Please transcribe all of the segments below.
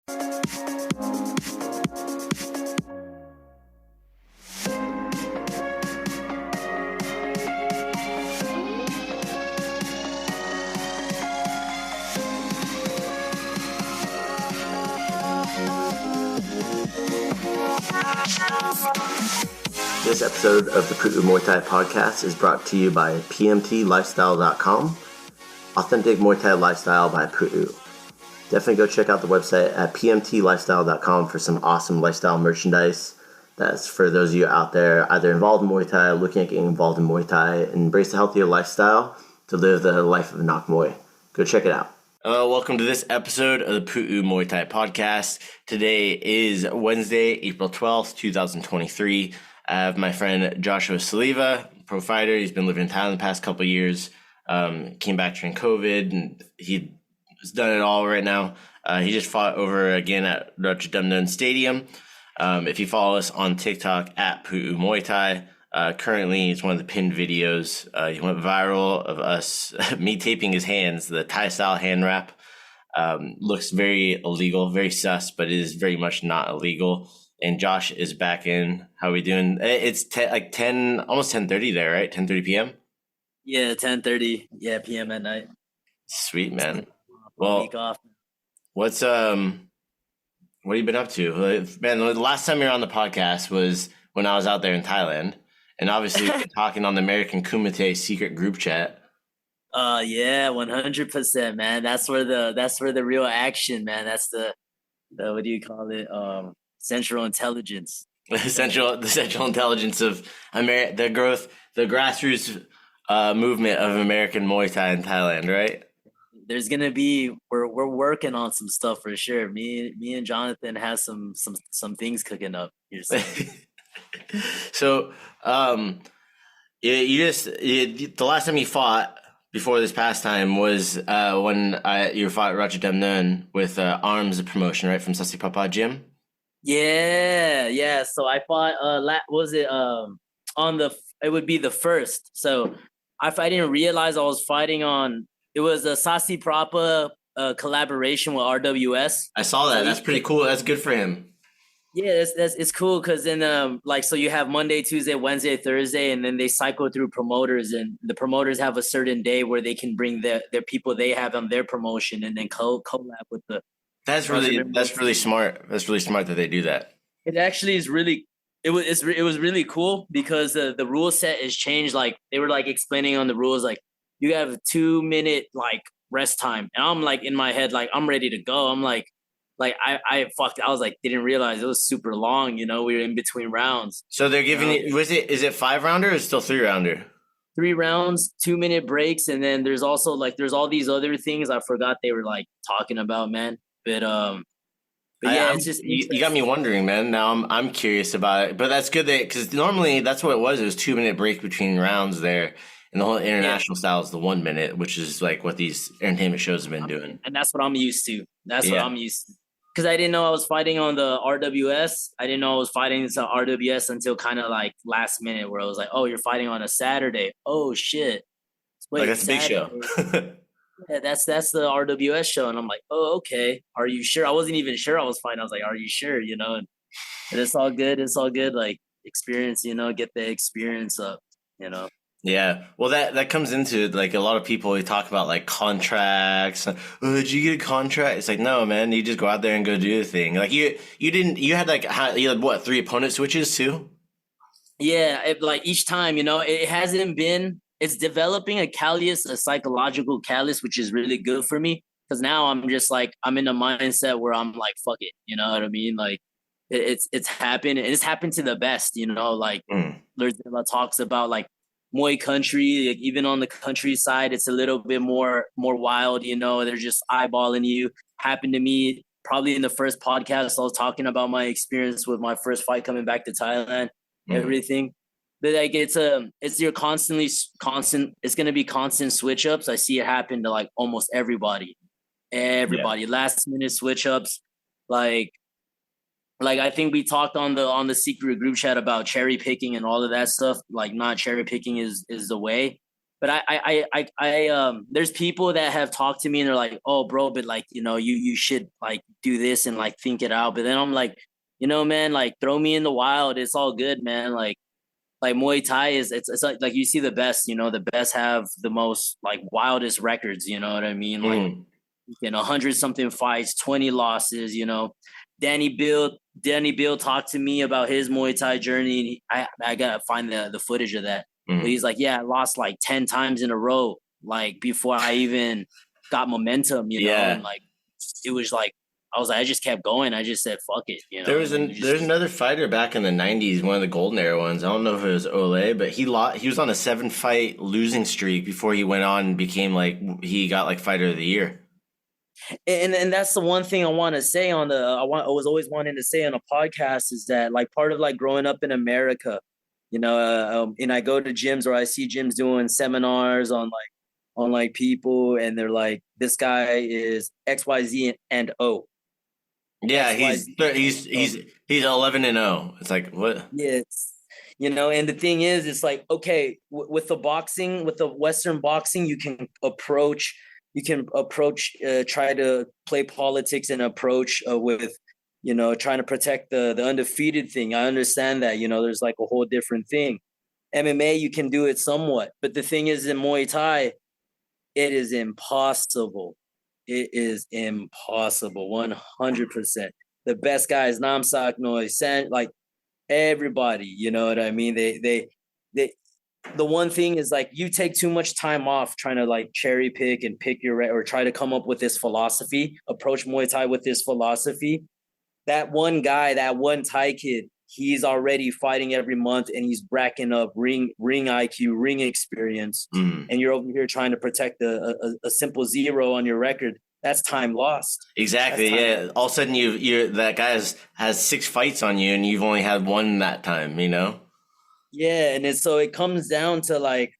This episode of the Pu'u Muay Thai podcast is brought to you by pmtlifestyle.com, authentic Muay Thai lifestyle by Pu'u. Definitely go check out the website at pmtlifestyle.com for some awesome lifestyle merchandise. That's for those of you out there either involved in Muay Thai, looking at getting involved in Muay Thai, and embrace a healthier lifestyle to live the life of a Nak Muay. Go check it out. Welcome to this episode of the Pu'u Muay Thai podcast. Today is Wednesday, April 12th, 2023. I have my friend Joshua Soliva, pro fighter. He's been living in Thailand the past couple of years. Came back during COVID, and he's done it all right now. He just fought over again at Ratchadamnern Stadium. If you follow us on TikTok at Pu'u Muay Thai, currently it's one of the pinned videos. He went viral of us, me taping his hands, the Thai style hand wrap. Looks very illegal, very sus, but it is very much not illegal. And Josh is back in. How are we doing? It's 10, almost 10:30 there, right? 10:30 p.m.? Yeah, 10:30 p.m. at night. Sweet, man. Well, week off. What have you been up to? Man, the last time you were on the podcast was when I was out there in Thailand. And obviously we've been talking on the American Kumite secret group chat. Yeah, 100%, man. That's where the real action, man. That's the what do you call it? Central intelligence. The central intelligence of the growth, the grassroots movement of American Muay Thai in Thailand, right? There's gonna be we're working on some stuff for sure. Me and Jonathan has some things cooking up. So, the last time you fought before this past time was when you fought Ratchadamnern with Arms promotion, right, from Sasi Papa Gym. Yeah. So I fought. It would be the first. So I didn't realize I was fighting on. It was a Sasi Prapa collaboration with RWS. I saw that. That's pretty cool. That's good for him. Yeah, it's cool because then so you have Monday, Tuesday, Wednesday, Thursday, and then they cycle through promoters, and the promoters have a certain day where they can bring their people they have on their promotion and then collab with the. That's really smart. That's really smart that they do that. It actually is really. It was really cool because the rule set is changed. Like they were like explaining on the rules, like you have a 2-minute like rest time, and I'm like in my head like I'm ready to go. I'm like I was like didn't realize it was super long. You know, we were in between rounds. So they're giving it. Is it 5-rounder or is it still 3-rounder? 3 rounds, 2-minute breaks, and then there's also like there's all these other things I forgot they were like talking about, man. But yeah, it's just you got me wondering, man. Now I'm curious about it. But that's good because normally that's what it was. It was 2-minute break between rounds there, and the whole international style is the 1 minute, which is like what these entertainment shows have been doing. And that's what I'm used to. What I'm used to. Because I didn't know I was fighting on the RWS. I didn't know I was fighting some RWS until kind of like last minute, where I was like, "Oh, you're fighting on a Saturday. Oh shit! Wait, that's a big show." Yeah, that's the RWS show, and I'm like, oh, okay. Are you sure? I wasn't even sure I was fine. I was like, are you sure? You know, and it's all good. It's all good. Like experience, you know, get the experience up, you know. Yeah, well, that comes into like a lot of people. They talk about like contracts. Oh, did you get a contract? It's like, no, man. You just go out there and go do the thing. Like you didn't. You had like you had what 3 opponent switches too? Yeah, like each time, you know, it hasn't been. It's developing a psychological callus, which is really good for me because now I'm just like I'm in a mindset where I'm like, fuck it, you know what I mean? Like it's happened, and it's happened to the best, you know. Like there's talks about like Muay country, like even on the countryside, it's a little bit more wild, you know. They're just eyeballing you. Happened to me probably in the first podcast. I was talking about my experience with my first fight coming back to Thailand, everything. But like it's your constant. It's gonna be constant switch ups. I see it happen to like almost everybody. Last minute switch ups. Like I think we talked on the secret group chat about cherry picking and all of that stuff. Like not cherry picking is the way. But there's people that have talked to me and they're like, oh, bro, but like, you should like do this and like think it out. But then I'm like, man, like throw me in the wild. It's all good, man. Like Muay Thai it's like you see the best, the best have the most like wildest records. You know what I mean? Like, 100 something fights, 20 losses, Danny Bill talked to me about his Muay Thai journey. I gotta find the footage of that. But he's like, yeah, I lost like 10 times in a row, like before I even got momentum, know, and like it was like I just kept going. I just said fuck it, There's another fighter back in the 90s, one of the golden era ones. I don't know if it was Ole, but he was on a 7-fight losing streak before he went on and became like he got like fighter of the year. And that's the one thing I want to say I was always wanting to say on a podcast is that like part of like growing up in America, and I go to gyms or I see gyms doing seminars on people and they're like, this guy is XYZ and O. Yeah, he's 11-0. It's like what? Yes. And the thing is, it's like, okay, with the Western boxing, you can approach, try to play politics and approach with, trying to protect the undefeated thing. I understand that, there's like a whole different thing. MMA, you can do it somewhat. But the thing is, in Muay Thai, it is impossible. It is impossible, 100%. The best guys, Namsak Noise, like everybody, you know what I mean? They the one thing is like you take too much time off trying to like cherry pick and pick or try to come up with this philosophy, approach Muay Thai with this philosophy. That one guy, that one Thai kid, he's already fighting every month and he's racking up ring IQ, ring experience. And you're over here trying to protect a simple 0 on your record. That's time lost. Exactly. Yeah. All of a sudden you're that guy has 6 fights on you and you've only had 1 that time, Yeah. And so it comes down to like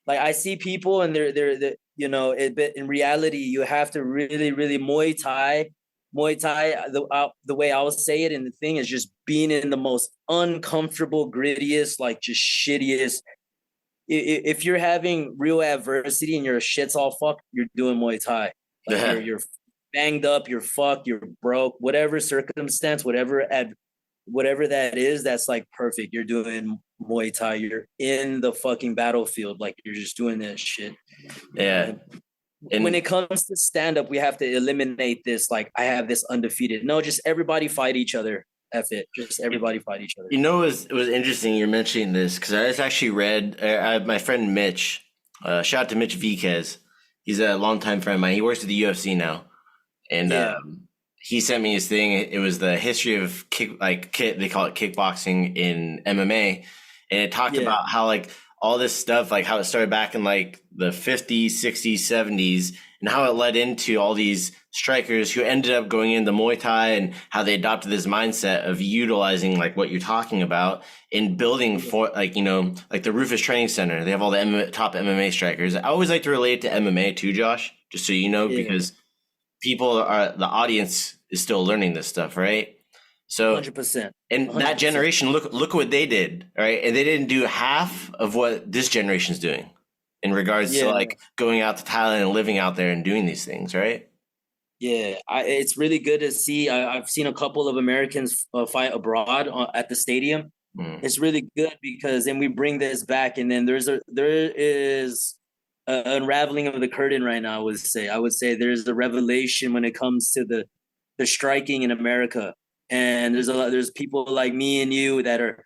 I see people and they're but in reality, you have to really, really Muay Thai, the way I would say it, and the thing is just being in the most uncomfortable, grittiest, like just shittiest. If you're having real adversity and your shit's all fucked, you're doing Muay Thai. Like you're banged up, you're fucked, you're broke, whatever circumstance, whatever that is, that's like perfect. You're doing Muay Thai. You're in the fucking battlefield. Like you're just doing that shit. Yeah. And when it comes to stand up, we have to eliminate this. Like I have this undefeated. No, just everybody fight each other. F it. Just everybody fight each other. It was interesting you're mentioning this because I just actually read my friend Mitch. Shout out to Mitch Viquez. He's a longtime friend of mine. He works at the UFC now, and he sent me his thing. It was the history of they call it kickboxing in MMA, and it talked about how like all this stuff, like how it started back in like the 50s, 60s, 70s, and how it led into all these strikers who ended up going into Muay Thai and how they adopted this mindset of utilizing like what you're talking about in building for like, like the Rufus Training Center. They have all the top MMA strikers. I always like to relate to MMA too, Josh, just so you know, because the audience is still learning this stuff, right? So 100%. And 100%. That generation, look what they did, right? And they didn't do half of what this generation's doing in regards to like going out to Thailand and living out there and doing these things, right? Yeah, it's really good to see. I've seen a couple of Americans fight abroad at the stadium. It's really good because then we bring this back, and then there is an unraveling of the curtain right now. I would say there's a revelation when it comes to the striking in America. And there's people like me and you that are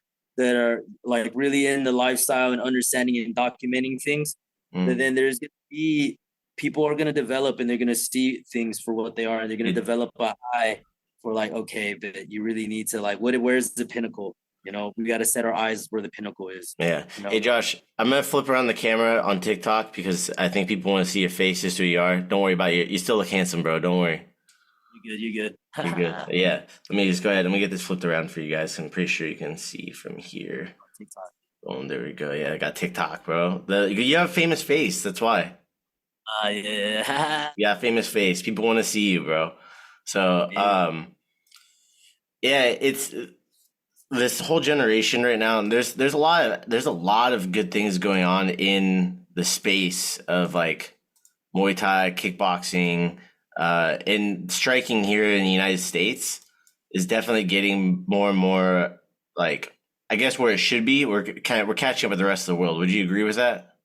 like really in the lifestyle and understanding and documenting things. But then there's going to be people are going to develop and they're going to see things for what they are. And they're going to develop a eye for like, okay, but you really need to like, where's the pinnacle? We got to set our eyes where the pinnacle is. Yeah. Hey, Josh, I'm going to flip around the camera on TikTok because I think people want to see your face, just who you are. Don't worry about you still look handsome, bro. Don't worry. You good. You're good. Yeah. Let me just go ahead. Let me get this flipped around for you guys. I'm pretty sure you can see from here. TikTok. Oh, there we go. Yeah, I got TikTok, bro. You have a famous face. That's why. Yeah. Yeah, famous face. People want to see you, bro. So, it's this whole generation right now, and there's a lot of good things going on in the space of like Muay Thai, kickboxing, and striking here in the United States is definitely getting more and more like, I guess, where it should be. We're catching up with the rest of the world. Would you agree with that?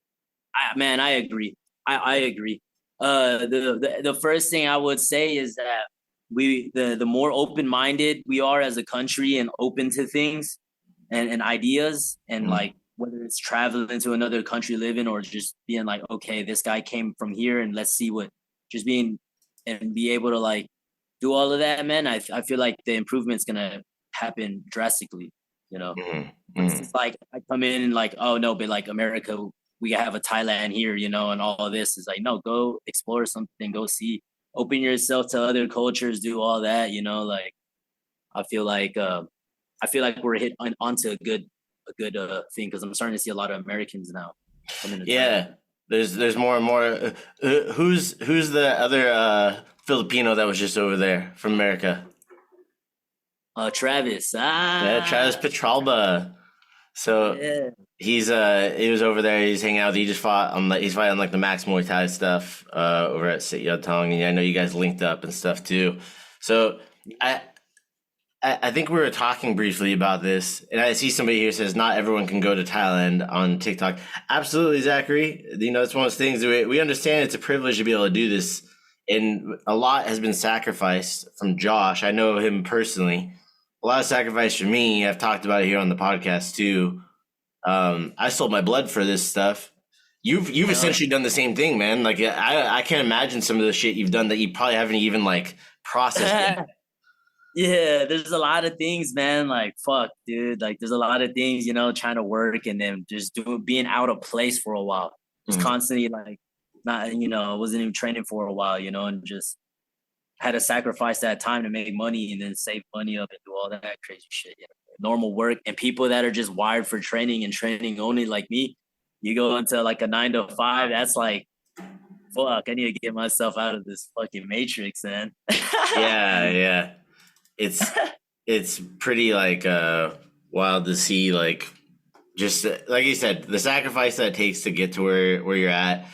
I agree. I agree. The first thing I would say is that the more open minded we are as a country and open to things and ideas and like whether it's traveling to another country living or just being like, okay, this guy came from here and let's see what just being and be able to like do all of that, man. I feel like the improvement's gonna happen drastically, you know. It's like I come in and like, oh no, but like America, we have a Thailand here, you know, and all this is like, no, go explore something, go see, open yourself to other cultures, do all that, you know. Like I feel like we're onto a good thing because I'm starting to see a lot of Americans now coming to Thailand. There's more and more. Who's the other Filipino that was just over there from America? Travis. Yeah, Travis Petralba. So he was over there. He's hanging out. He's fighting on like the Max Muay Thai stuff over at Sit Yat Tong, and I know you guys linked up and stuff too. So I think we were talking briefly about this, and I see somebody here says not everyone can go to Thailand on TikTok. Absolutely, Zachary. You know, it's one of those things we understand it's a privilege to be able to do this, and a lot has been sacrificed from Josh. I know him personally. A lot of sacrifice for me. I've talked about it here on the podcast too. I sold my blood for this stuff. You've essentially done the same thing, man. Like I can't imagine some of the shit you've done that you probably haven't even like processed yet. Yeah, there's a lot of things, man. Like, fuck, dude. Like, there's a lot of things, you know, trying to work and then just being out of place for a while. Just constantly, like, not, you know, I wasn't even training for a while, you know, and just had to sacrifice that time to make money and then save money up and do all that crazy shit. You know? Normal work and people that are just wired for training and training only like me, you go into like a 9 to 5, that's like, fuck, I need to get myself out of this fucking matrix, man. Yeah. It's pretty like wild to see, like, just like you said, the sacrifice that it takes to get to where you're at.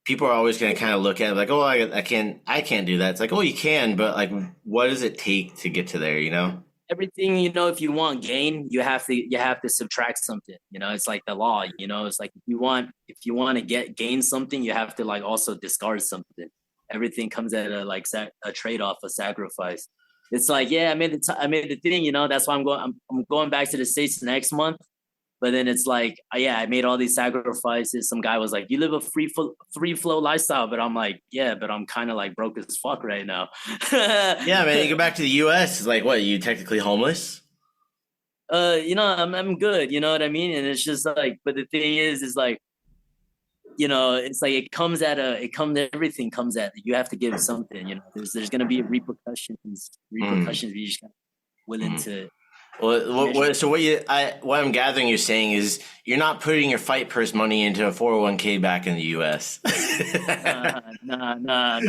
People are always going to kind of look at it like, oh, I can't do that. It's like, oh, you can, but like, what does it take to get to there? You know, everything. You know, if you want gain, you have to subtract something. You know, it's like the law. You know, it's like if you want to gain something, you have to like also discard something. Everything comes at a trade off, a sacrifice. It's like, yeah, I made the thing, you know, that's why I'm going back to the States next month. But then it's like, yeah, I made all these sacrifices. Some guy was like, you live a free flow lifestyle. But I'm like, yeah, but I'm kind of like broke as fuck right now. Yeah, man, you go back to the US, it's like, what, you technically homeless? You know, I'm good, you know what I mean? And it's just like, but the thing is like, you know, it's like everything comes at you have to give something, you know. There's gonna be repercussions. You just gotta willing to. Well, so what I'm gathering you're saying is you're not putting your fight purse money into a 401k back in the US. No. I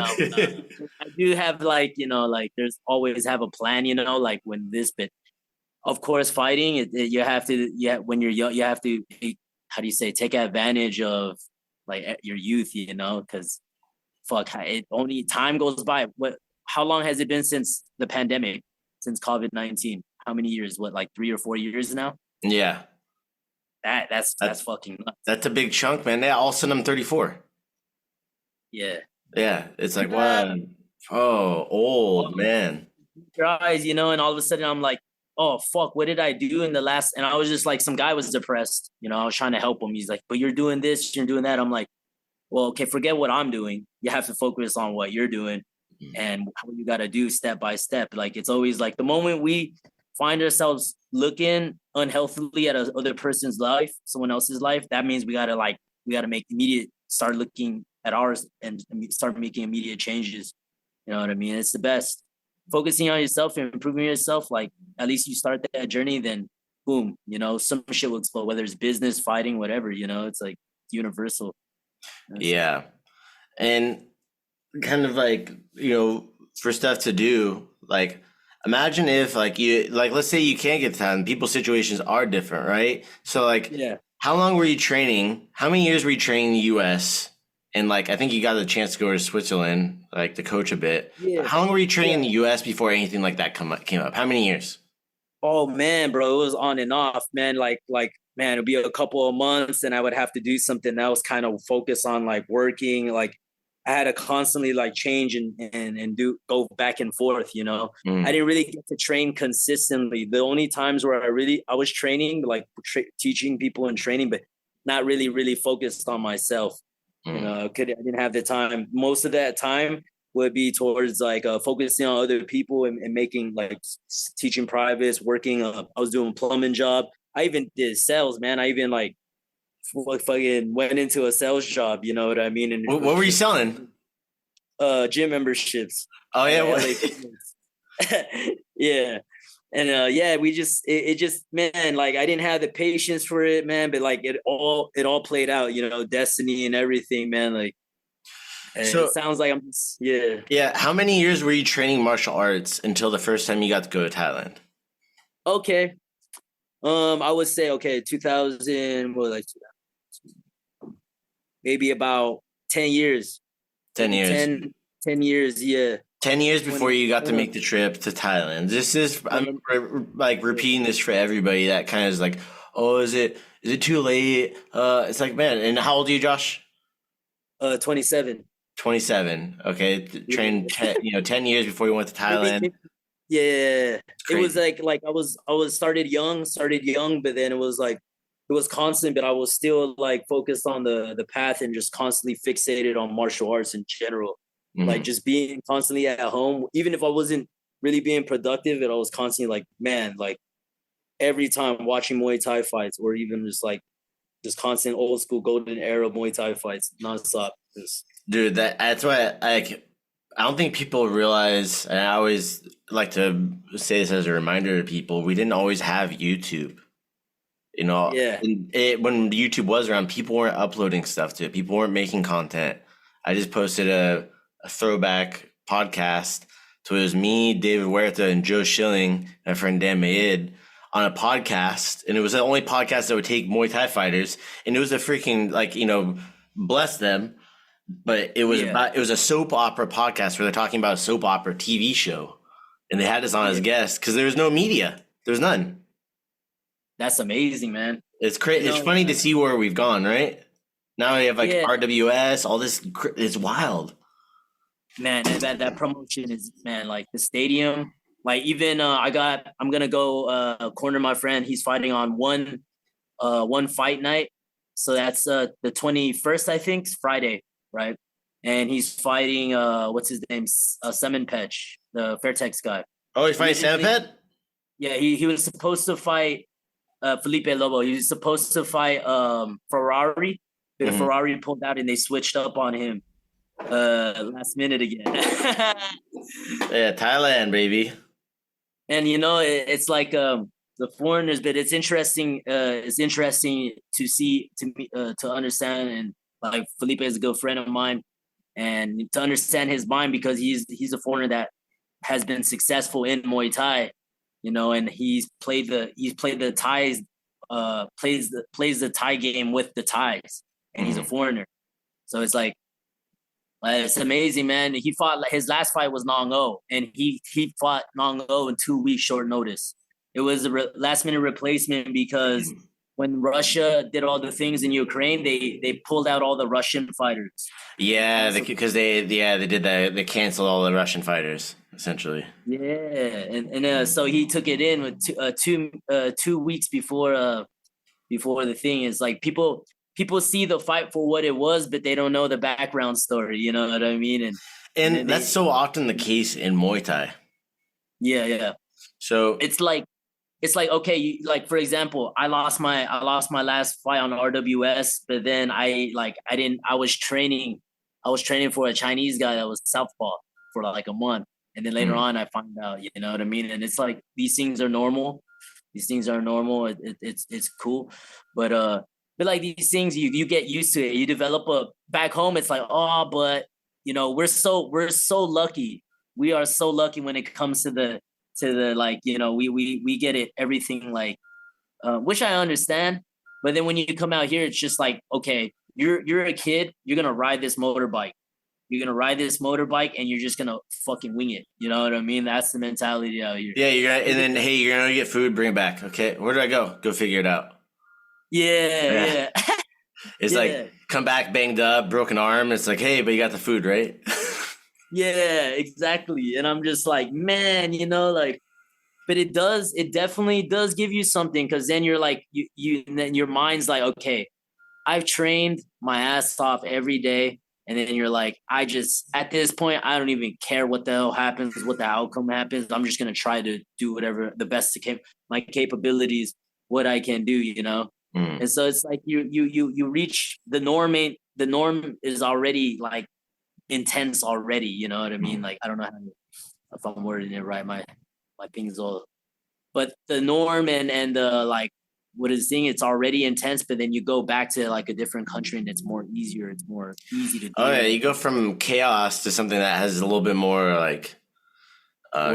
do have like, you know, like there's always have a plan, you know, like when this, but of course fighting you have to, when you're young, you have to, how do you say, take advantage of like your youth, you know, because fuck, it only time goes by. How long has it been since the pandemic, since COVID-19? How many years? What, like 3 or 4 years now? Yeah, that's fucking nuts. That's a big chunk, man. All of a sudden I'm 34. Yeah, it's like, what? Oh, old man. Your eyes, you know, and all of a sudden I'm like, oh fuck, what did I do in the last? And I was just like, some guy was depressed, you know, I was trying to help him. He's like, but you're doing this, you're doing that. I'm like, well, okay, forget what I'm doing. You have to focus on what you're doing and what you got to do step by step. Like, it's always like the moment we find ourselves looking unhealthily at another person's life, someone else's life, that means we got to start looking at ours and start making immediate changes. You know what I mean? It's the best. Focusing on yourself and improving yourself, like at least you start that journey, then boom, you know, some shit will explode, whether it's business, fighting, whatever, you know, it's like universal. Yeah. And kind of like, you know, for stuff to do, like imagine if like let's say you can't get to Thailand, people's situations are different, right? So like, how long were you training? How many years were you training in the U.S.? And like, I think you got the chance to go to Switzerland, like to coach a bit. Yeah. How long were you training in Yeah. the U.S. before anything like that came up? How many years? Oh man, bro, it was on and off, man. Like man, it'd be a couple of months, and I would have to do something else, kind of focus on like working. Like I had to constantly like change and do go back and forth. You know, I didn't really get to train consistently. The only times where I was training, like teaching people and training, but not really focused on myself. You know, I didn't have the time. Most of that time would be towards like focusing on other people and making like teaching privates, working. I was doing a plumbing job. I even did sales, man. I even like fucking went into a sales job. You know what I mean? And What were you selling? Gym memberships. Oh yeah, yeah. And yeah, we just it just man, like I didn't have the patience for it, man. But like it all played out, you know, destiny and everything, man. Like so it sounds like I'm just yeah. How many years were you training martial arts until the first time you got to go to Thailand? Okay. I would say 2000, well, like maybe about 10 years. 10 years. 10 years, yeah. 10 years before you got to make the trip to Thailand. This is, I'm like repeating this for everybody that kind of is like, oh, is it too late? It's like, man, and how old are you, Josh? 27. 27. Okay. Trained 10 years before you went to Thailand. Yeah. It was like I was started young, but then it was constant, but I was still like focused on the path and just constantly fixated on martial arts in general. Like just being constantly at home, even if I wasn't really being productive, and I was constantly like, man, like every time watching Muay Thai fights, or even just constant old school golden era Muay Thai fights nonstop. Dude, that's why I don't think people realize, and I always like to say this as a reminder to people, we didn't always have YouTube. You know, when YouTube was around, people weren't uploading stuff to it. People weren't making content. I just posted a throwback podcast. So it was me, David Huerta, and Joe Schilling, and my friend Dan Mayid on a podcast. And it was the only podcast that would take Muay Thai fighters. And it was a freaking, like, you know, bless them. But it was it was a soap opera podcast where they're talking about a soap opera TV show. And they had us on as guests because there was no media. There was none. That's amazing, man. It's crazy. It's funny to see where we've gone, right? Now we have like RWS, all this. It's wild. Man, that promotion is, man, like the stadium. Like even I'm gonna go corner my friend. He's fighting on one fight night. So that's the 21st, I think, Friday, right? And he's fighting what's his name? Semenpech, the Fairtex guy. Oh, he's fighting Semenpech? Yeah, he was supposed to fight Felipe Lobo. He was supposed to fight Ferrari, but Ferrari pulled out and they switched up on him last minute again. Yeah, Thailand, baby. And you know, it's like the foreigners, but it's interesting. It's interesting to see, to understand, and like Felipe is a good friend of mine, and to understand his mind, because he's a foreigner that has been successful in Muay Thai, you know, and he's played the Thais, plays the Thai game with the Thais, and he's a foreigner, so it's like. It's amazing, man. He fought, his last fight was Nong O, and he fought Nong O in 2 weeks short notice. It was a last minute replacement because when Russia did all the things in Ukraine, they pulled out all the Russian fighters. Yeah, because they did that. They canceled all the Russian fighters essentially. Yeah, and so he took it in with 2 weeks before the thing. Is like people see the fight for what it was, but they don't know the background story. You know what I mean? And that's so often the case in Muay Thai. Yeah. So it's like okay, like for example, I lost my last fight on RWS, but then I was training for a Chinese guy that was southpaw for like a month, and then later on I find out. You know what I mean? And it's like these things are normal. It's cool, but like these things, you get used to it. You develop back home. It's like, oh, but you know, we're so lucky. We are so lucky when it comes to the like, you know, we get it everything, like, which I understand. But then when you come out here, it's just like, okay, you're a kid, you're gonna ride this motorbike. You're gonna ride this motorbike and you're just gonna fucking wing it. You know what I mean? That's the mentality out here. Yeah, you're gonna, and then hey, you're gonna get food, bring it back. Okay, where did I go? Go figure it out. Yeah. It's like come back banged up, broken arm. It's like, hey, but you got the food, right? Yeah, exactly. And I'm just like, man, like, but it definitely does give you something, because then you're like, and then your mind's like, okay, I've trained my ass off every day. And then you're like, at this point, I don't even care what the hell happens, what the outcome happens. I'm just going to try to do whatever the best to my capabilities, what I can do, And so it's like you reach the norm. The norm is already like intense already. You know what I mean? Like, I don't know if I'm wording it right. My thing's all, but the norm and the like, what is thing, it's already intense, but then you go back to like a different country and it's more easier, it's more easy to do. Oh yeah, you go from chaos to something that has a little bit more like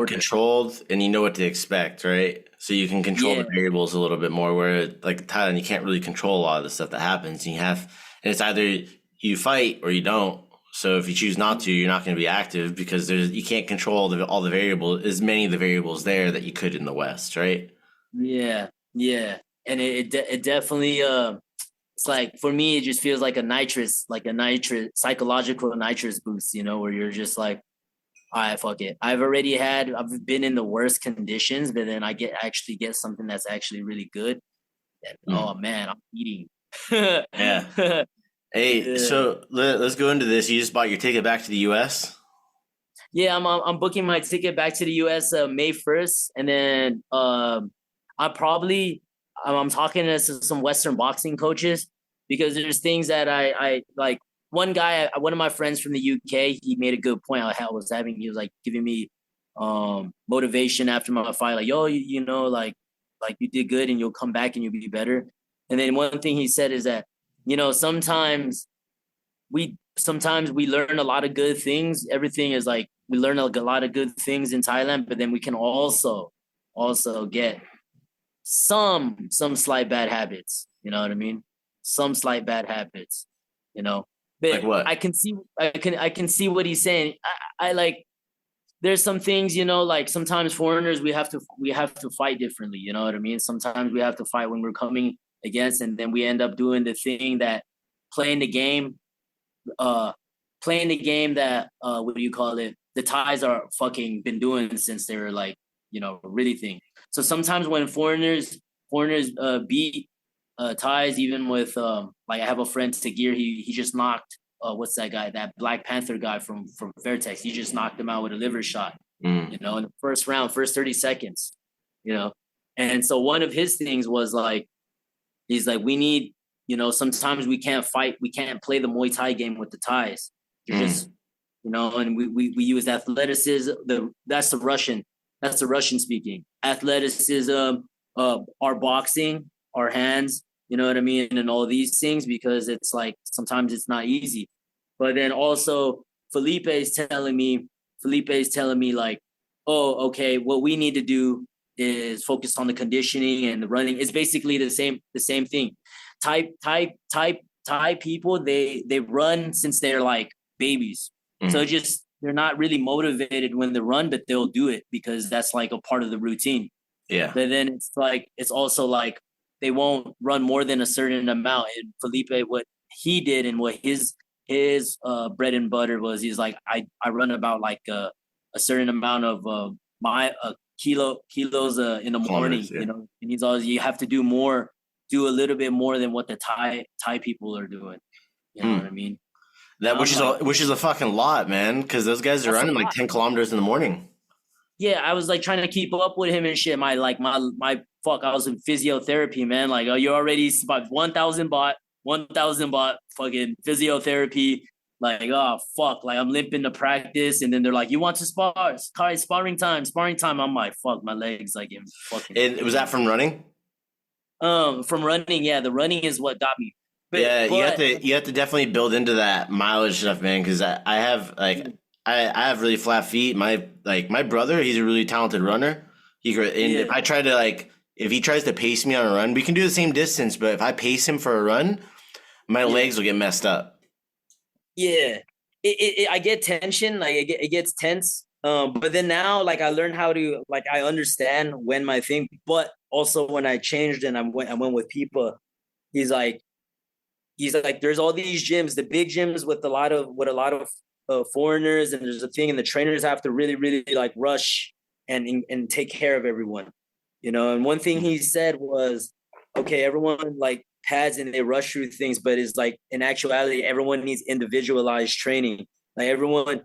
controlled, and you know what to expect, right? So you can control the variables a little bit more, where like Thailand, you can't really control a lot of the stuff that happens. And it's either you fight or you don't. So if you choose not to, you're not going to be active, because you can't control all the variables, as many of the variables there that you could in the West, right? Yeah. And it definitely, it's like, for me, it just feels like a psychological nitrous boost, where you're just like, all right, fuck it. I've been in the worst conditions, but then I actually get something that's actually really good. And, oh man, I'm eating. Yeah. Hey, so let's go into this. You just bought your ticket back to the U.S.? Yeah, I'm booking my ticket back to the U.S. May 1st, and then I'm talking to some Western boxing coaches, because there's things that I like. One of my friends from the UK, he made a good point. He was like giving me motivation after my fight, like, yo, like you did good and you'll come back and you'll be better. And then one thing he said is that, sometimes we learn a lot of good things. Everything is like, we learn a lot of good things in Thailand, but then we can also get some slight bad habits. You know what I mean? Some slight bad habits, But like what? I can see what he's saying. I like, there's some things, like sometimes foreigners, we have to fight differently. You know what I mean? Sometimes we have to fight when we're coming against, and then we end up doing the thing that playing the game that what do you call it? The Thais are fucking been doing since they were like, really thing. So sometimes when foreigners beat Thais, even with like, I have a friend Tagir, he just knocked what's that guy, that Black Panther guy from Fairtex, he just knocked him out with a liver shot, in the first round, first 30 seconds, and so one of his things was like, he's like, we need, sometimes we can't play the Muay Thai game with the Thais. Just, and we use athleticism. That's the Russian speaking. Athleticism, our boxing, our hands, you know what I mean? And all these things, because it's like, sometimes it's not easy. But then also Felipe is telling me like, oh, okay, what we need to do is focus on the conditioning and the running. It's basically the same thing. Thai people, they run since they're like babies. So they're not really motivated when they run, but they'll do it because that's like a part of the routine. Yeah. But then it's also like, they won't run more than a certain amount. And Felipe, what he did and what his bread and butter was, he's like, I run about like a certain amount of my kilos in the morning, yeah. And he's always, you have to do a little bit more than what the Thai people are doing. You know what I mean? Which is a fucking lot, man, because those guys are running like 10 kilometers in the morning. Yeah, I was like trying to keep up with him and shit. My I was in physiotherapy, man. Like, oh, you're already about 1,000 baht, fucking physiotherapy. Like, oh fuck, like I'm limping to practice, and then they're like, you want to spar? Sparring time. I'm like, fuck, my legs like in fucking. And was that from running? From running, yeah. The running is what got me. But you have to definitely build into that mileage stuff, man. Because I have really flat feet. My brother, he's a really talented runner. If I try to like if he tries to pace me on a run, we can do the same distance, but if I pace him for a run, my legs will get messed up. Yeah, I get tension, like it gets tense. But then now, like I learned how to, like I understand when my thing. But also when I changed and I went with people, he's like, there's all these gyms, the big gyms with a lot of foreigners, and there's a thing, and the trainers have to really, really like rush and take care of everyone, you know. And one thing he said was, okay, everyone like pads and they rush through things, but it's like in actuality, everyone needs individualized training. Like everyone,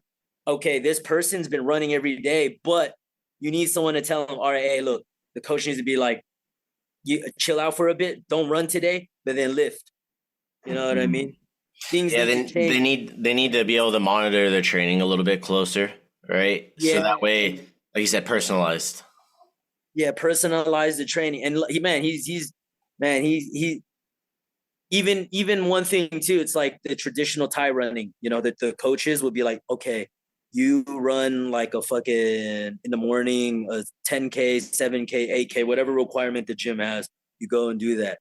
okay, this person's been running every day, but you need someone to tell them, all right, hey, look, the coach needs to be like, you chill out for a bit, don't run today, but then lift. You know what I mean? Things they need to be able to monitor their training a little bit closer, right? Yeah. So that way, like you said, personalized. Yeah, personalize the training. And he's even one thing too, it's like the traditional Thai running, you know, that the coaches would be like, okay, you run like a fucking in the morning, a 10K, 7K, 8K, whatever requirement the gym has, you go and do that.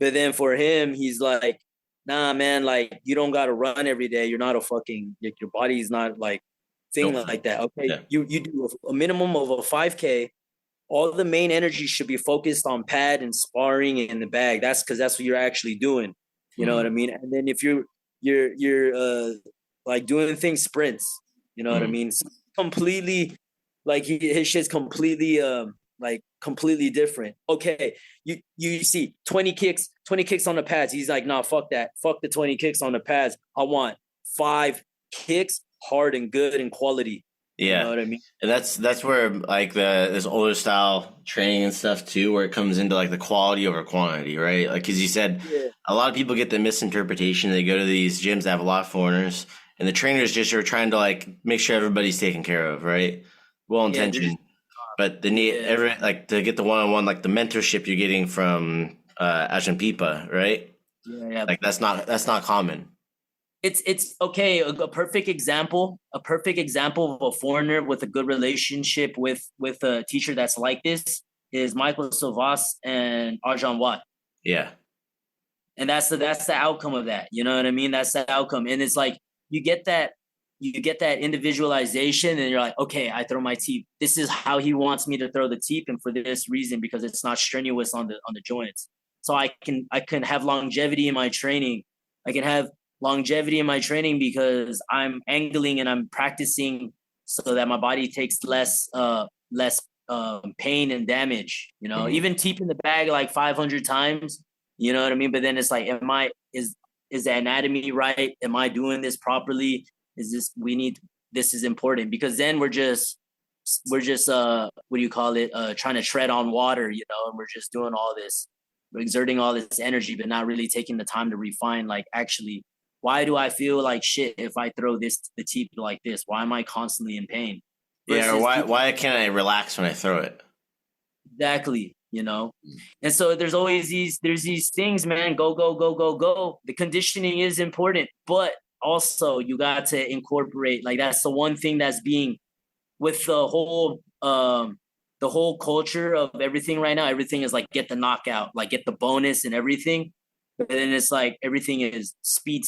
But then for him, he's like, nah, man, like you don't got to run every day. You're not a fucking, your body's not like thing like that. Okay. Yeah. You do a minimum of a 5K. All the main energy should be focused on pad and sparring in the bag. That's because that's what you're actually doing. You know what I mean? And then if you're like doing things sprints, you know what I mean? So completely, like his shit's completely like completely different. Okay, you see 20 kicks on the pads. He's like, nah, fuck that. Fuck the 20 kicks on the pads. I want 5 kicks, hard and good and quality. Yeah, you know what I mean? And that's where like this older style training and stuff too, where it comes into like the quality over quantity, right? Like because you said, a lot of people get the misinterpretation. They go to these gyms that have a lot of foreigners, and the trainers just are trying to like make sure everybody's taken care of, right? Well intentioned, but the need like to get the one-on-one, like the mentorship you're getting from Ajahn Pipa, right? Yeah, like that's not common. It's okay. A perfect example of a foreigner with a good relationship with a teacher that's like this is Michael Silvas and Arjan Watt. Yeah, and that's the outcome of that. You know what I mean? That's the outcome, and it's like you get that individualization, and you're like, okay, I throw my teep. This is how he wants me to throw the teep, and for this reason, because it's not strenuous on the joints. So I can have longevity in my training. I can have longevity in my training because I'm angling and I'm practicing so that my body takes less pain and damage. You know, even teeping the bag like 500 times. You know what I mean? But then it's like, is the anatomy right? Am I doing this properly? This is important, because then we're just what do you call it? Trying to tread on water, you know, and we're just doing all this, we're exerting all this energy, but not really taking the time to refine, like, actually, why do I feel like shit if I throw the teep like this? Why am I constantly in pain? Yeah, or why can't I relax when I throw it? Exactly, you know? And so there's these things, man, go. The conditioning is important, but also you got to incorporate, like, that's the one thing that's being with the whole culture of everything right now. Everything is like, get the knockout, like get the bonus and everything. But then it's like everything is speed.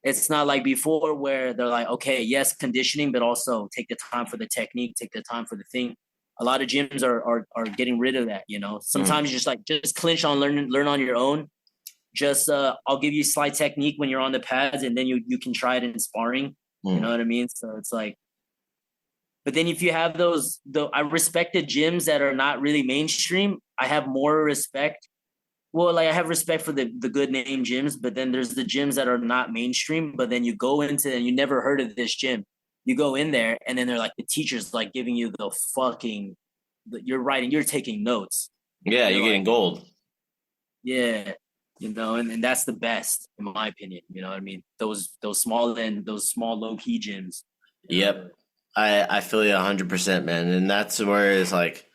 It's not like before where they're like, okay, yes, conditioning, but also take the time for the technique, take the time for the thing. A lot of gyms are getting rid of that, you know. Sometimes you just clinch on, learn on your own. Just I'll give you slight technique when you're on the pads, and then you can try it in sparring. You know what I mean? So it's like, but then if you have I respect the gyms that are not really mainstream. I have more respect. Well, like I have respect for the good name gyms, but then there's the gyms that are not mainstream. But then you go into, and you never heard of this gym. You go in there, and then they're like, the teacher's like giving you you're taking notes. Yeah, you're getting gold. Yeah, you know, and that's the best, in my opinion. You know what I mean? Those small low key gyms. Yep, I feel you 100%, man, and that's where it's like.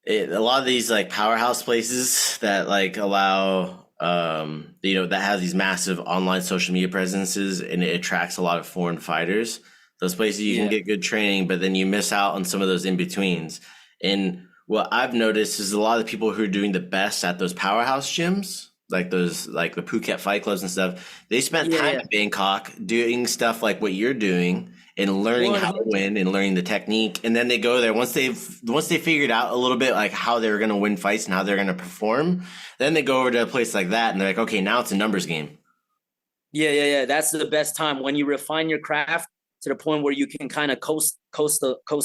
A lot of these like powerhouse places that like allow, that have these massive online social media presences, and it attracts a lot of foreign fighters. Those places you can get good training, but then you miss out on some of those in betweens. And what I've noticed is a lot of the people who are doing the best at those powerhouse gyms, like those, like the Phuket Fight Clubs and stuff, they spent Yeah, time yeah. in Bangkok doing stuff like what you're doing and learning how to 100. win and learning the technique. And then they go there once they figured out a little bit like how they were going to win fights and how they're going to perform. Then they go over to a place like that and they're like, okay, now it's a numbers game. Yeah, yeah, yeah. That's the best time when you refine your craft to the point where you can kind of coast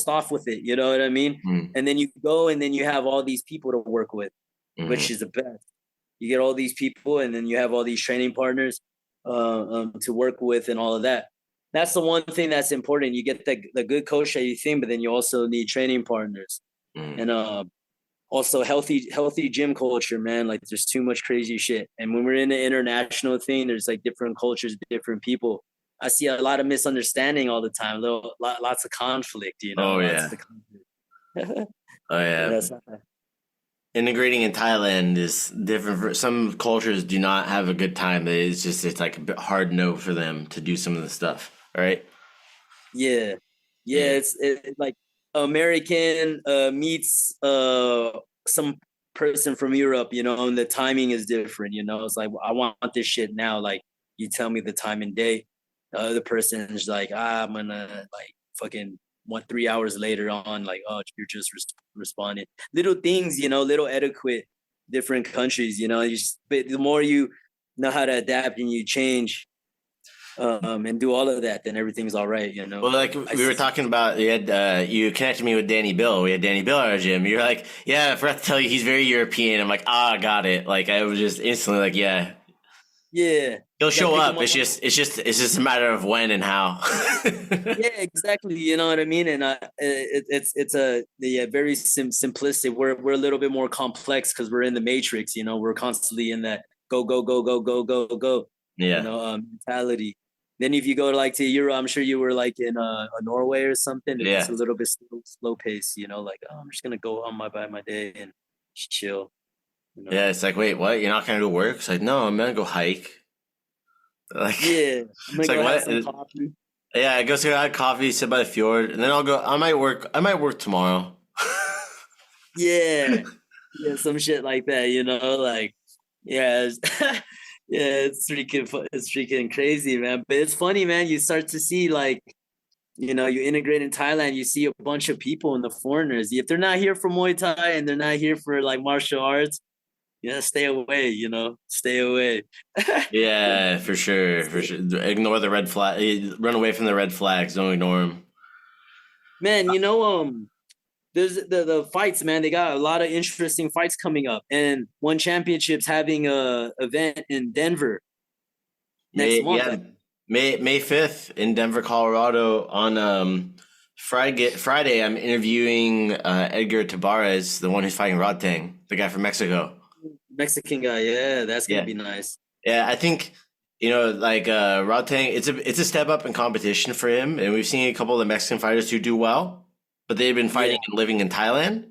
off with it. You know what I mean? Mm-hmm. And then you go, and then you have all these people to work with, which is the best. You get all these people, and then you have all these training partners to work with, and all of that. That's the one thing that's important. You get the good coach that you think, but then you also need training partners, and also healthy gym culture, man. Like there's too much crazy shit. And when we're in the international thing, there's like different cultures, different people. I see a lot of misunderstanding all the time, lots of conflict, you know. Oh Lots yeah. of conflict. Oh yeah. That's not, Integrating in Thailand is different. For some cultures do not have a good time. It's like a bit hard no for them to do some of the stuff. Right? yeah. Yeah. It's like American meets some person from Europe, you know, and the timing is different, you know. It's like I want this shit now. Like you tell me the time and day. The other person is like, I'm gonna like fucking 3 hours later on, like, oh, you're just responding. Little things, you know, little etiquette, different countries, you know. But the more you know how to adapt and you change, and do all of that, then everything's all right, you know. Well, like we were talking about, you connected me with Danny Bill. We had Danny Bill at our gym. You're like, yeah, I forgot to tell you, he's very European. I'm like, I got it. Like I was just instantly like, yeah, Yeah, he'll show up. up. It's just a matter of when and how. Yeah, exactly. You know what I mean? And it's very simplistic. We're a little bit more complex because we're in the matrix. You know, we're constantly in that go go go go go go go. Yeah. You know, mentality. Then if you go like to Europe, I'm sure you were like in Norway or something. Yeah. It's a little bit slow pace. You know, like, oh, I'm just gonna go on by my day and chill. You know? Yeah, it's like, wait, what? You're not gonna go work? It's like, no, I'm gonna go hike. Like, yeah, I'm gonna go like, have what? some coffee. Yeah, I go have coffee, sit by the fjord, and then I'll go. I might work tomorrow. Yeah, yeah, some shit like that. You know, like yeah. Yeah, it's freaking crazy, man. But it's funny, man. You start to see like, you know, you integrate in Thailand, you see a bunch of people and the foreigners. If they're not here for Muay Thai and they're not here for like martial arts, yeah, stay away, you know, stay away. Yeah, for sure, for sure. Ignore the red flag. Run away from the red flags. Don't ignore them. Man, you know, there's the fights, man. They got a lot of interesting fights coming up, and One Championship's having a event in Denver next month. Yeah, May 5th in Denver, Colorado. On Friday, I'm interviewing Edgar Tabarez, the one who's fighting Rodtang, the guy from Mexico. Mexican guy, yeah, that's gonna be nice. Yeah, I think like Rodtang, it's a step up in competition for him, and we've seen a couple of the Mexican fighters who do well, but they've been fighting and living in Thailand,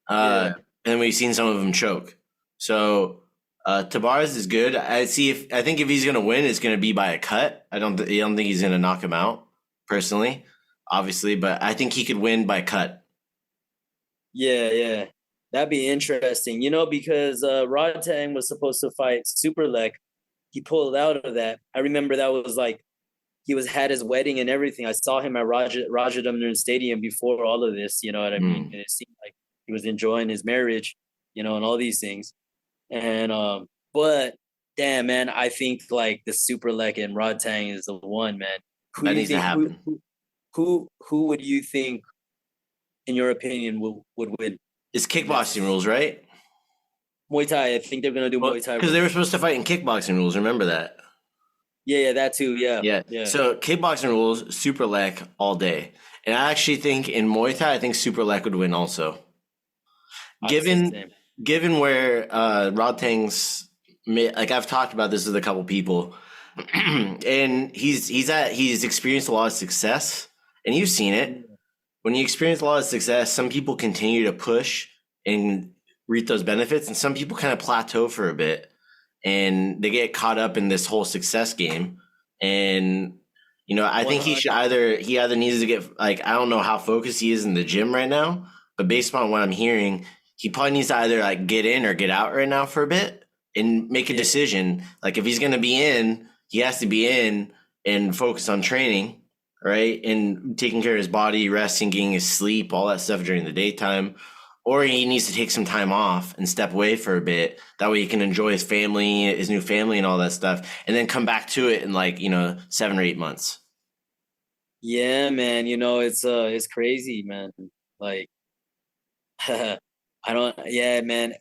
and we've seen some of them choke. So Tabarez is good. I think if he's gonna win, it's gonna be by a cut. I don't think he's gonna knock him out personally, obviously, but I think he could win by cut. Yeah. That'd be interesting, you know, because Rodtang was supposed to fight Superlek. He pulled out of that. I remember that was like he had his wedding and everything. I saw him at Rajadamnern Stadium before all of this, you know what I mean? And it seemed like he was enjoying his marriage, you know, and all these things. And but damn, man, I think like the Superlek and Rodtang is the one, man. That needs to happen. Who would you think, in your opinion, would win? It's kickboxing rules, right? Muay Thai. I think they're gonna do Muay Thai because they were supposed to fight in kickboxing rules. Remember that? Yeah, that too. Yeah. So kickboxing rules, Superlek all day, and I actually think in Muay Thai, I think Superlek would win also. Given where Rodtang's, like I've talked about this with a couple people, and he's experienced a lot of success, and you've seen it. When you experience a lot of success, some people continue to push and reap those benefits, and some people kind of plateau for a bit, and they get caught up in this whole success game. And I think he either needs to get, like, I don't know how focused he is in the gym right now, but based on what I'm hearing, he probably needs to either like get in or get out right now for a bit and make a decision. Like if he's going to be in, he has to be in and focus on training, right? And taking care of his body, resting, getting his sleep, all that stuff during the daytime. Or he needs to take some time off and step away for a bit. That way he can enjoy his family, his new family and all that stuff. And then come back to it in like, 7 or 8 months. Yeah, man. It's crazy, man. Like, I don't. Yeah, man.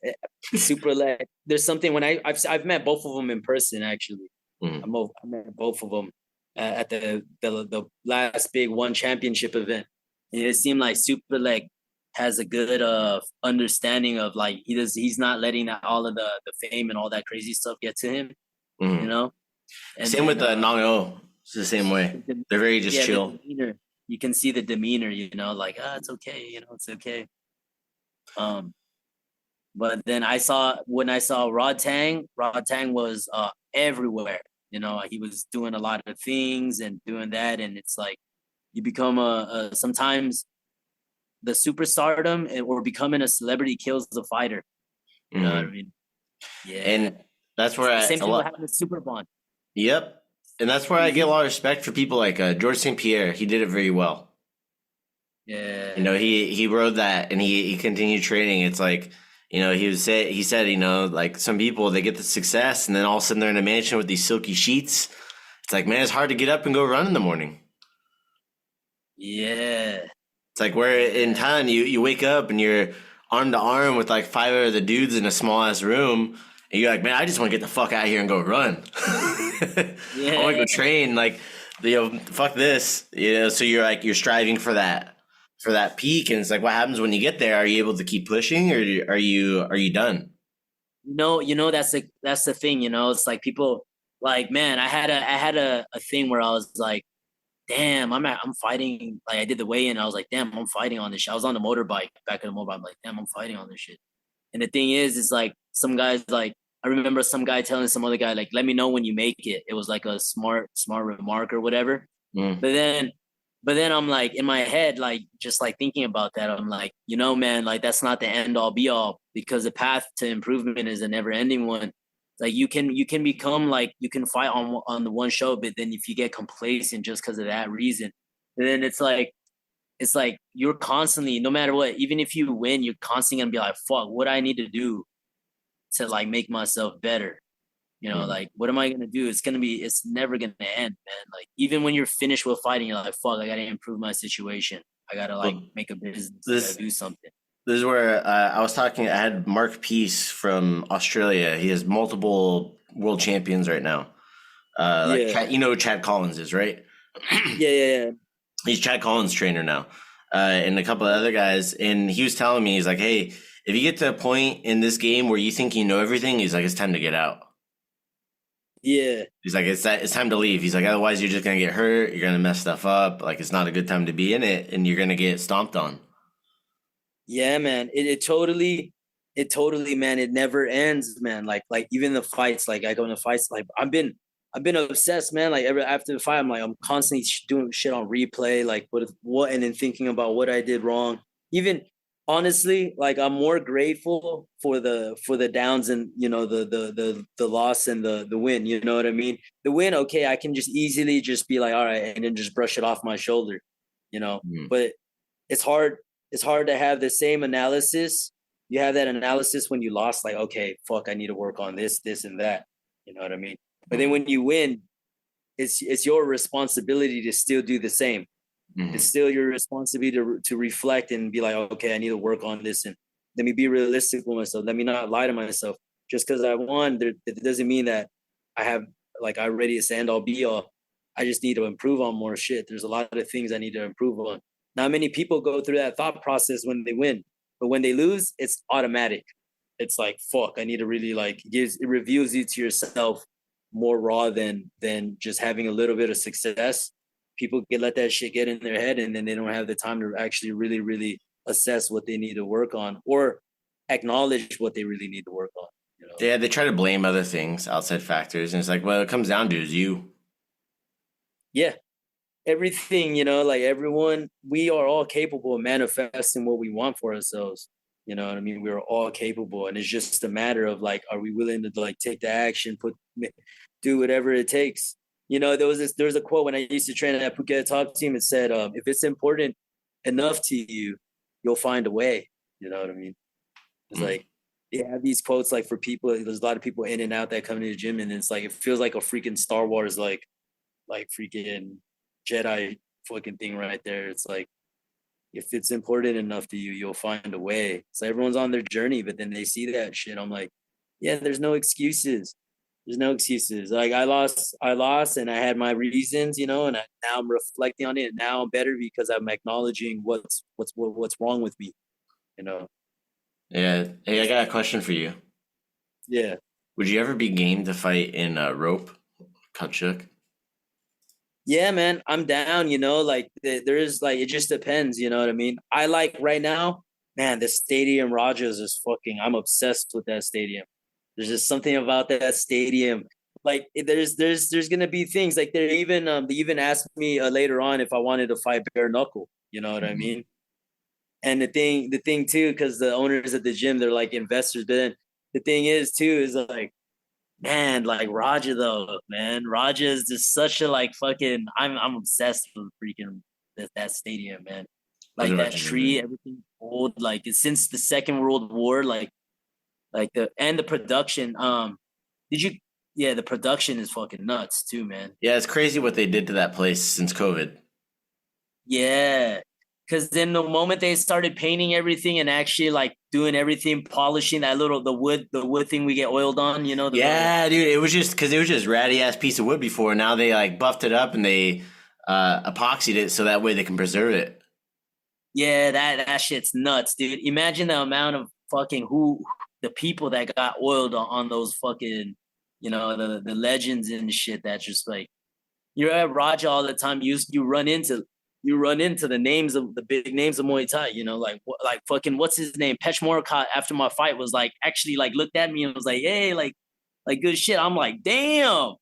Super leg. There's something when I've met both of them in person actually. I met both of them at the last big one championship event. And it seemed like Super leg has a good understanding of like he's not letting all of the fame and all that crazy stuff get to him. And same with the Nang. It's the same way. They're very just chill. You can see the demeanor, like, it's okay, it's okay. But then when I saw Rod Tang was everywhere. He was doing a lot of things and doing that, and it's like you become sometimes the superstardom or becoming a celebrity kills the fighter. You know what I mean? Yeah. And that's where same thing will happen with Super Bond. Yep. And that's where I get a lot of respect for people like George St. Pierre. He did it very well. Yeah. He rode that and he continued training. It's like, he said, like some people, they get the success and then all of a sudden they're in a mansion with these silky sheets. It's like, man, it's hard to get up and go run in the morning. Yeah. It's like where in Thailand you wake up and you're arm to arm with like 5 other dudes in a small ass room, and you're like, man, I just want to get the fuck out of here and go run. I want to go train. Like, fuck this. So you're striving for that peak, and it's like, what happens when you get there? Are you able to keep pushing, or are you done? No, that's the thing. It's like people like, man, I had a thing where I was like, damn, I'm fighting. Like I did the weigh-in. I was like, damn, I'm fighting on this shit. I was on the motorbike, back in the motorbike. I'm like, damn, I'm fighting on this shit. And the thing is like some guys, like I remember some guy telling some other guy, like, let me know when you make it. It was like a smart remark or whatever. But then I'm like in my head, like just like thinking about that, I'm like, man, like that's not the end all be all, because the path to improvement is a never ending one. Like you can become like, you can fight on the one show, but then if you get complacent just because of that reason, then it's like you're constantly, no matter what, even if you win, you're constantly gonna be like, fuck, what I need to do to like make myself better. Like what am I gonna do? It's never gonna end, man. Like even when you're finished with fighting, you're like, fuck, I gotta improve my situation. I gotta like make a business. I gotta do something. This is where I had Mark Peace from Australia. He has multiple world champions right now. Who Chad Collins is, right? Yeah. He's Chad Collins' trainer now. And a couple of other guys. And he was telling me, he's like, hey, if you get to a point in this game where you think you know everything, he's like, it's time to get out. Yeah. He's like, it's time to leave. He's like, otherwise you're just going to get hurt. You're going to mess stuff up. Like, it's not a good time to be in it, and you're going to get stomped on. Yeah, man. It totally, man. It never ends, man. Like even the fights, like I go into fights, like I've been obsessed, man. Like after the fight, I'm constantly doing shit on replay, like what, and then thinking about what I did wrong. Even honestly, like I'm more grateful for the downs and the loss and the win. You know what I mean? The win, okay, I can just easily just be like, all right, and then just brush it off my shoulder. But it's hard. It's hard to have the same analysis. You have that analysis when you lost, like, okay, fuck, I need to work on this, and that. You know what I mean? But then when you win, it's your responsibility to still do the same. It's still your responsibility to reflect and be like, okay, I need to work on this, and let me be realistic with myself. Let me not lie to myself. Just because I won, it doesn't mean that I have like I ready to end all be all. I just need to improve on more shit. There's a lot of things I need to improve on. Not many people go through that thought process when they win, but when they lose, it's automatic. It's like, fuck, I need to really it reveals you to yourself more raw than just having a little bit of success. People let that shit get in their head, and then they don't have the time to actually really, really assess what they need to work on or acknowledge what they really need to work on. Yeah, they try to blame other things, outside factors, and it's like, well, it comes down to is you. Yeah. everything, like everyone, we are all capable of manifesting what we want for ourselves. You know what I mean? We're all capable, and it's just a matter of like, are we willing to like take the action, do whatever it takes. There was a quote when I used to train at Phuket top team. It said, if it's important enough to you, you'll find a way. You know what I mean? It's like, they have these quotes like for people, there's a lot of people in and out that come to the gym, and it's like, it feels like a freaking Star Wars, like freaking Jedi fucking thing right there. It's like, if it's important enough to you, you'll find a way. So everyone's on their journey, but then they see that shit. I'm like, yeah, there's no excuses. There's no excuses. Like I lost, and I had my reasons, and now I'm reflecting on it. And now I'm better because I'm acknowledging what's wrong with me, you know. Yeah. Hey, I got a question for you. Yeah. Would you ever be game to fight in rope, kachuk? Yeah, man, I'm down. Like there is like, it just depends. You know what I mean? I like right now, man. The stadium Rogers is fucking. I'm obsessed with that stadium. There's just something about that stadium. Like there's gonna be things like they even asked me later on if I wanted to fight bare knuckle. You know what I mean? And the thing too, because the owners at the gym, they're like investors. But then the thing is too is like, man, like Raja though, man. Raja is just such a like fucking. I'm obsessed with freaking that stadium, man. Those Like are that Russian tree, movie. everything old. Like it's since the Second World War. Like the production. Did you? Yeah, the production is fucking nuts too, man. Yeah, it's crazy what they did to that place since COVID. Yeah, because then the moment they started painting everything and actually like doing everything, polishing that the wood thing we get oiled on, the little. Yeah, dude, it was just because it was just ratty ass piece of wood before. Now they like buffed it up and they epoxied it so that way they can preserve it. Yeah, that shit's nuts, dude. Imagine the amount of fucking the people that got oiled on those fucking, the legends and shit. That just like, you're at Raja all the time. You run into the names of the big names of Muay Thai. Like fucking what's his name? Pech Moricott after my fight was like, actually like looked at me and was like, hey, like good shit. I'm like, damn.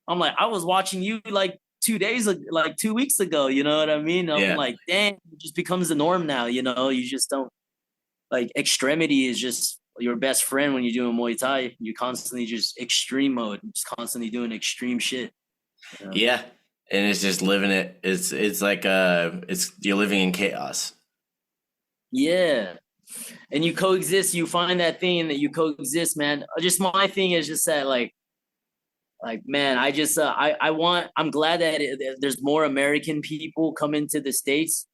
I'm like, I was watching you like 2 days ago, like 2 weeks ago. You know what I mean? I'm Yeah. like, damn, it just becomes the norm now. You just don't, like, extremity is just your best friend when you're doing Muay Thai. You're constantly just extreme mode, just constantly doing extreme shit. Yeah. And it's just living it. It's like it's you're living in chaos. Yeah. And you coexist, you find that thing and that you coexist, man. Just my thing is just that like man, I just I'm glad that there's more American people coming to the States,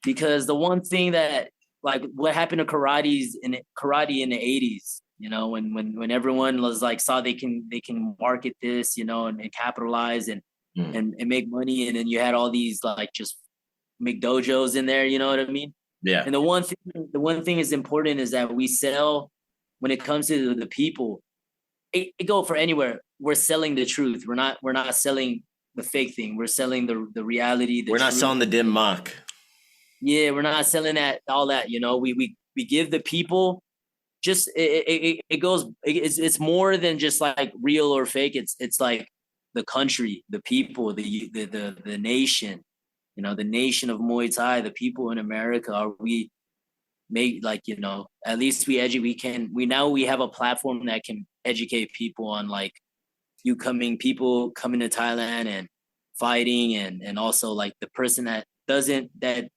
because the one thing that, like, what happened to karate in the 80s, when everyone was like, saw they can market this, and capitalize and make money, and then you had all these like just McDojos in there, you know what I mean? Yeah. And the one thing is important is that we sell, when it comes to the people, it go for anywhere. We're selling the truth. We're not selling the fake thing. We're selling the reality, the We're not truth. selling the dim mock. Yeah, we're not selling that, all that. We give the people, just it goes. It's more than just like real or fake. It's like the country, the people, the nation. The nation of Muay Thai, the people in America. Are we make, like, at least we have a platform that can educate people on, like, people coming to Thailand and fighting, and also like the person that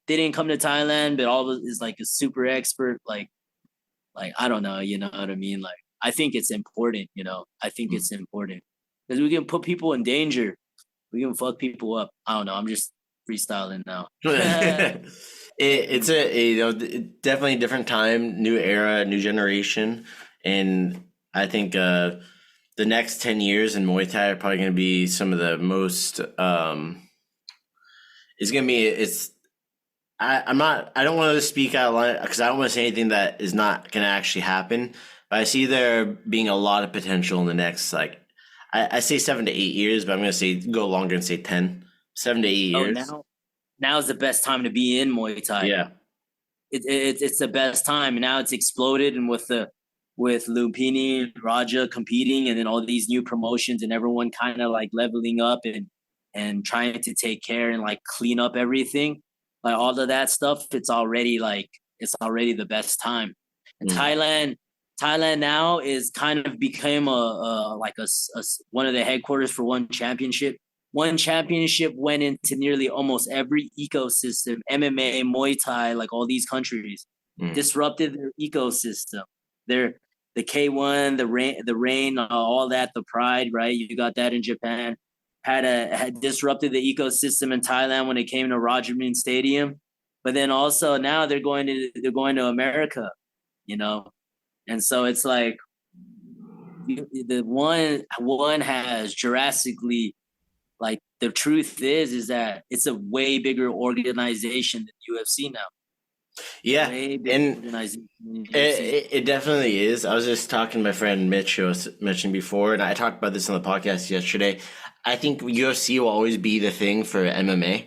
didn't come to Thailand but all is like a super expert, like I don't know, you know what I mean? Like, I think it's important, I think it's important because we can put people in danger. We can fuck people up. I don't know. I'm just freestyling now. It's definitely a different time, new era, new generation, and I think the next 10 years in Muay Thai are probably going to be some of the most. It's going to be I don't want to speak out loud because I don't want to say anything that is not going to actually happen. But I see there being a lot of potential in the next, like, I say 7 to 8 years, but I'm going to say go longer and say 10, 7 to 8 years. Now is the best time to be in Muay Thai. Yeah. It's the best time. And now it's exploded, and with Lupini, Raja competing, and then all these new promotions and everyone kind of like leveling up, and and trying to take care and like clean up everything, like all of that stuff, it's already the best time. And Thailand now is kind of became a one of the headquarters for one championship. One championship went into nearly almost every ecosystem, MMA, Muay Thai, like all these countries, disrupted their ecosystem. The K1, the rain, all that, the Pride, right? You got that in Japan. Had disrupted the ecosystem in Thailand when it came to Rajameen Stadium, but then also now they're going to America, you know, and so it's like the one has drastically, like the truth is that it's a way bigger organization than UFC now. Yeah, and it definitely is. I was just talking to my friend Mitch, who I was mentioning before, and I talked about this on the podcast yesterday. I think UFC will always be the thing for MMA,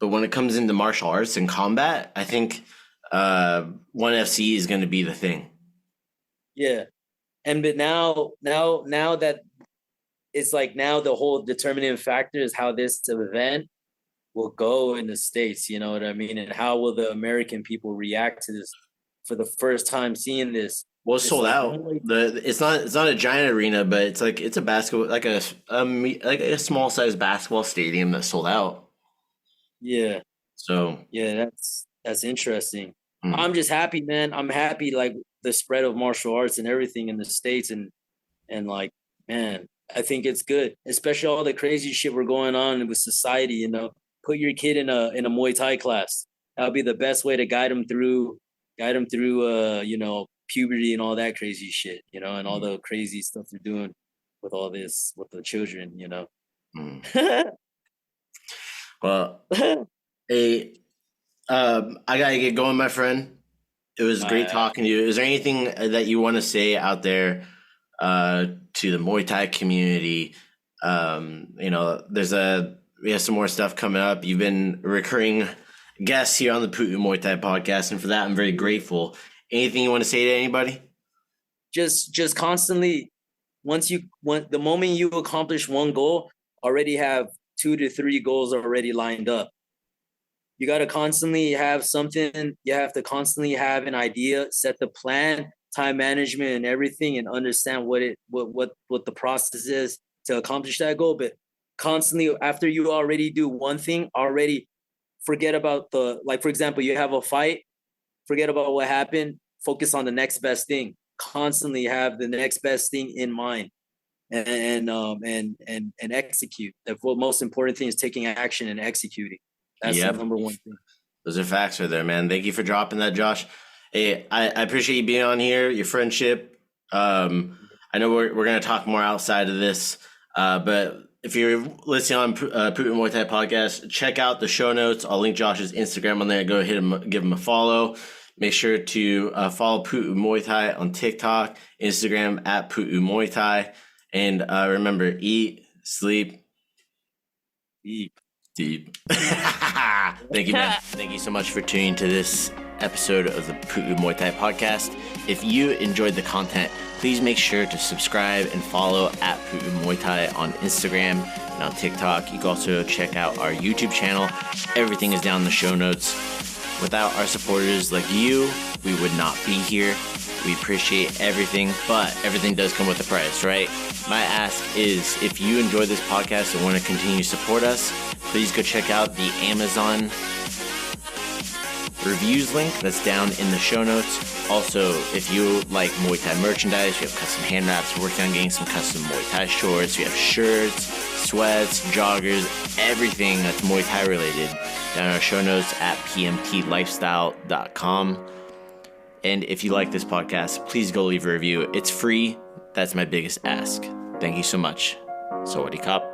but when it comes into martial arts and combat, I think ONE FC is going to be the thing. Yeah, but now that it's like now the whole determining factor is how this event will go in the States, you know what I mean? And how will the American people react to this for the first time seeing this? Well, it's sold out. It's not a giant arena, but it's a basketball, like a small size basketball stadium that's sold out. Yeah. So yeah, that's interesting. I'm just happy, man. I'm happy like the spread of martial arts and everything in the States, and like, man, I think it's good, especially all the crazy shit we're going on with society, you know. Put your kid in a Muay Thai class. That'll be the best way to guide them through you know, puberty and all that crazy shit, you know, and all the crazy stuff they're doing with all this with the children, you know. Well, I gotta get going, my friend. It was great talking to you. Is there anything that you want to say out there to the Muay Thai community? You know, we have some more stuff coming up. You've been a recurring guest here on the Pu'u Muay Thai podcast, and for that, I'm very grateful. Anything you want to say to anybody? Just constantly, the moment you accomplish one goal, already have 2 to 3 goals already lined up. You got to constantly have something. You have to constantly have an idea, set the plan, time management, and everything, and understand what the process is to accomplish that goal. But constantly, after you already do one thing, already forget about for example, you have a fight, forget about what happened, focus on the next best thing. Constantly have the next best thing in mind, and execute. The most important thing is taking action and executing. That's the number one thing. Those are facts right there, man. Thank you for dropping that, Josh. Hey, I appreciate you being on here, your friendship. I know we're going to talk more outside of this, but if you're listening on Pu'u Muay Thai podcast, check out the show notes. I'll link Josh's Instagram on there. Go give him a follow. Make sure to follow Pu'u Muay Thai on TikTok, Instagram at Pu'u Muay Thai. And remember, eat, sleep, deep. Thank you, man. Thank you so much for tuning to this episode of the Pu'u Muay Thai podcast. If you enjoyed the content, please make sure to subscribe and follow at Pu'u Muay Thai on Instagram and on TikTok. You can also check out our YouTube channel. Everything is down in the show notes. Without our supporters like you, we would not be here. We appreciate everything, but everything does come with a price, right? My ask is, if you enjoy this podcast and want to continue to support us, please go check out the Amazon reviews link that's down in the show notes. Also, if you like Muay Thai merchandise, we have custom hand wraps. We're working on getting some custom Muay Thai shorts. We have shirts, sweats, joggers, everything that's Muay Thai related down in our show notes at pmtlifestyle.com. And if you like this podcast, please go leave a review. It's free. That's my biggest ask. Thank you so much. Sawadee Kap.